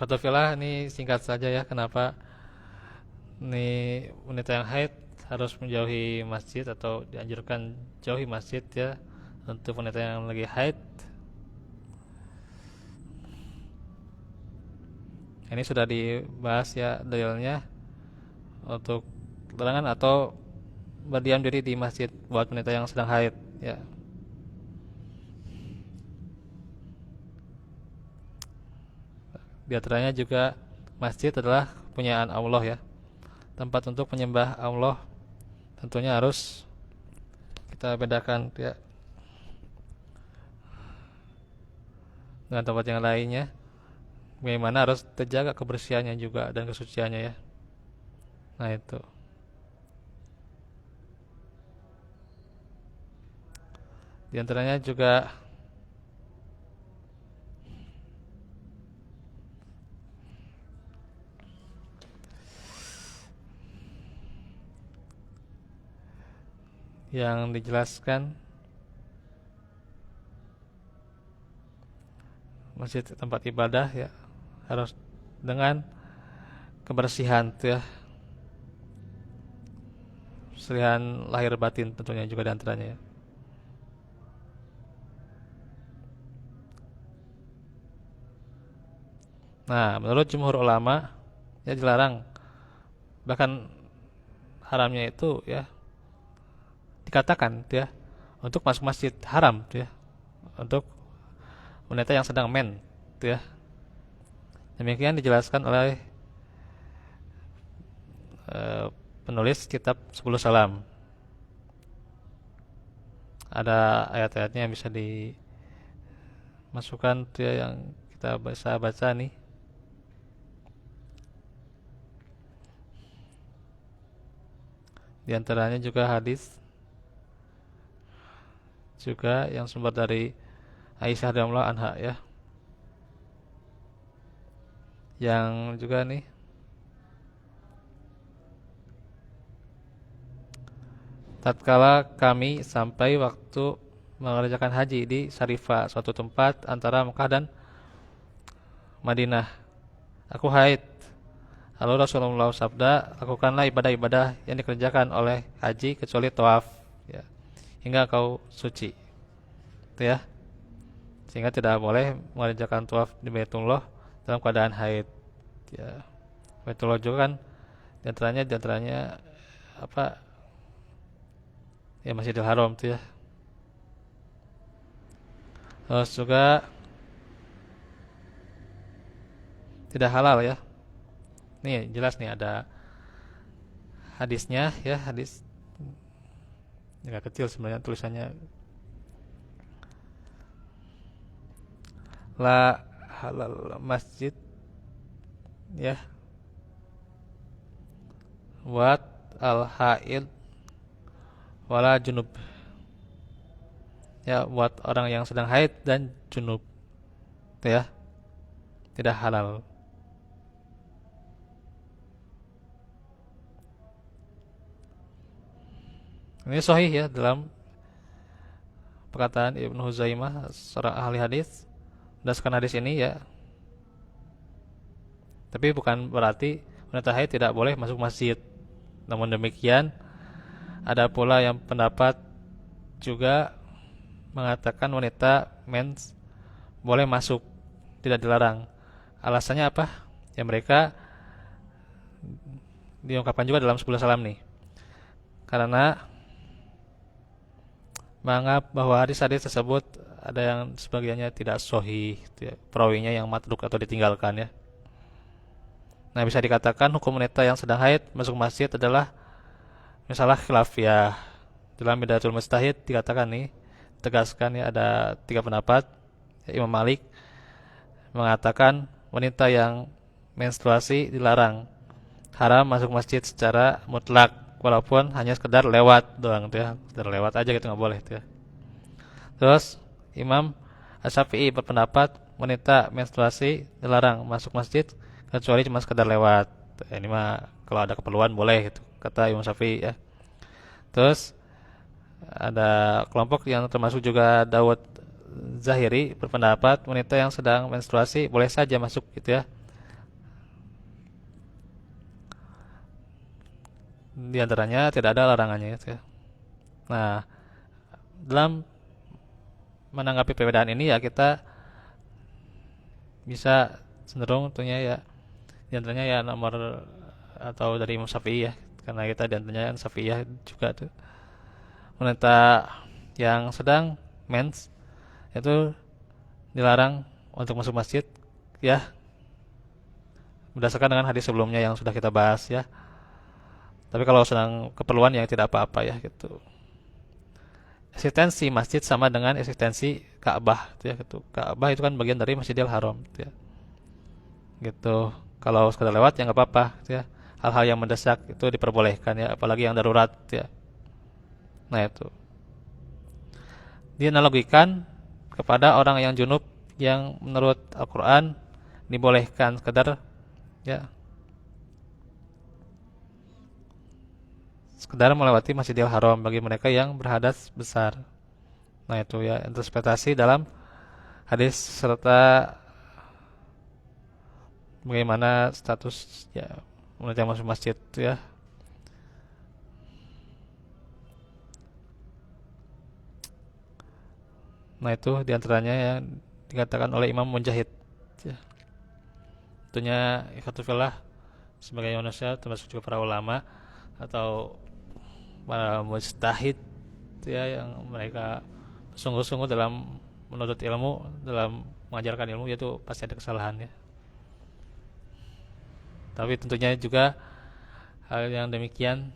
Ikhwatullah, ini singkat saja ya, kenapa ini wanita yang haid harus menjauhi masjid atau dianjurkan jauhi masjid ya untuk wanita yang lagi haid. Ini sudah dibahas ya dalilnya untuk larangan atau berdiam diri di masjid buat wanita yang sedang haid ya. Di antaranya juga masjid adalah punyaan Allah ya, tempat untuk menyembah Allah. Tentunya harus kita bedakan ya dengan tempat yang lainnya. Bagaimana harus terjaga kebersihannya juga dan kesuciannya ya. Nah itu. Di antaranya juga yang dijelaskan masjid tempat ibadah ya harus dengan kebersihan tuh ya, kebersihan lahir batin tentunya juga diantaranya ya. Nah menurut jumhur ulama ya dilarang, bahkan haramnya itu ya dikatakan tuh ya untuk masuk masjid haram tuh ya untuk wanita yang sedang men tuh ya. Demikian dijelaskan oleh penulis kitab 10 Salam. Ada ayat-ayatnya yang bisa dimasukkan tuh ya, yang kita bisa baca nih. Di antaranya juga hadis juga yang sumber dari Aisyah radhiyallahu anha ya. Yang juga nih tatkala kami sampai waktu mengerjakan haji di Syarifah, suatu tempat antara Mekah dan Madinah. Aku haid. Lalu Rasulullah sabda, lakukanlah ibadah-ibadah yang dikerjakan oleh haji kecuali tawaf ya, hingga kau suci. Itu ya. Sehingga tidak boleh mengerjakan tawaf di Baitullah dalam keadaan haid. Ya. Baitullah juga kan di antaranya apa? Ya Masjidil Haram tuh ya. Terus juga tidak halal ya. Nih jelas nih ada hadisnya ya, hadis agak kecil sebenarnya tulisannya. La halal masjid ya wat al haid wala junub ya, buat orang yang sedang haid dan junub ya tidak halal. Ini sahih ya dalam perkataan Ibnu Huzaimah seorang ahli hadis. Berdasarkan hadis ini ya, tapi bukan berarti wanita haid tidak boleh masuk masjid. Namun demikian ada pula yang pendapat juga mengatakan wanita mens boleh masuk, tidak dilarang. Alasannya apa? Ya mereka diungkapkan juga dalam 10 salam nih. Karena menganggap bahwa hadis-hadis tersebut ada yang sebagiannya tidak sahih, perawinya yang matruk atau ditinggalkan ya. Nah bisa dikatakan hukum wanita yang sedang haid masuk masjid adalah misalnya khilafiyah. Dalam Bidayatul Mujtahid dikatakan nih, tegaskan ya ada 3 pendapat. Imam Malik mengatakan wanita yang menstruasi dilarang, haram masuk masjid secara mutlak, walaupun hanya sekedar lewat doang tuh ya, sekedar lewat aja gitu nggak boleh tuh ya. Terus Imam Asy-Syafi'i berpendapat wanita menstruasi dilarang masuk masjid kecuali cuma sekedar lewat. Ini mah kalau ada keperluan boleh gitu, kata Imam Syafi'i ya. Terus ada kelompok yang termasuk juga Dawud Zahiri berpendapat wanita yang sedang menstruasi boleh saja masuk gitu ya, Di antaranya tidak ada larangannya gitu ya. Nah, dalam menanggapi perbedaan ini ya kita bisa cenderung tentunya ya di antaranya ya nomor atau dari Imam Syafi'i ya, karena kita di antaranya kan Syafi'iyah juga tuh, wanita yang sedang mens itu dilarang untuk masuk masjid ya, berdasarkan dengan hadis sebelumnya yang sudah kita bahas ya. Tapi kalau sedang keperluan yang tidak apa-apa ya gitu. Eksistensi masjid sama dengan eksistensi Ka'bah gitu ya gitu. Ka'bah itu kan bagian dari Masjidil Haram gitu ya. Gitu. Kalau sekedar lewat ya nggak apa-apa gitu ya. Hal-hal yang mendesak itu diperbolehkan ya, apalagi yang darurat ya. Nah itu. Dianalogikan kepada orang yang junub yang menurut Al-Qur'an dibolehkan sekedar ya sekedar melewati Masjidil Haram bagi mereka yang berhadas besar. Nah itu ya interpretasi dalam hadis serta bagaimana status ya menurut yang masuk masjid itu ya. Nah itu diantaranya yang dikatakan oleh Imam Mujahid ya. Tentunya ikhwatulillah sebagai manusia termasuk juga para ulama atau para mujtahid ya yang mereka sungguh-sungguh dalam menuntut ilmu, dalam mengajarkan ilmu, yaitu pasti ada kesalahan ya. Tapi tentunya juga hal yang demikian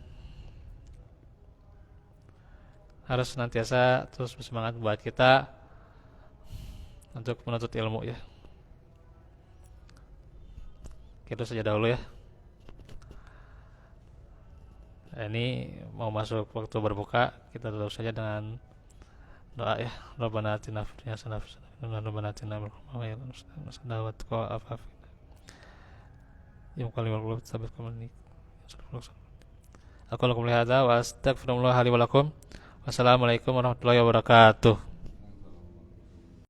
harus senantiasa terus bersemangat buat kita untuk menuntut ilmu ya. Itu saja dahulu ya. Ini mau masuk waktu berbuka, kita tutup saja dengan doa ya. Rabbana atina fid dunya hasanah wa rabbana atina min ladunka rahmatan yang kali qulub sabit kumani. Aku lakum lihada wa astaghfirullah li wa lakum. Wassalamualaikum warahmatullahi wabarakatuh.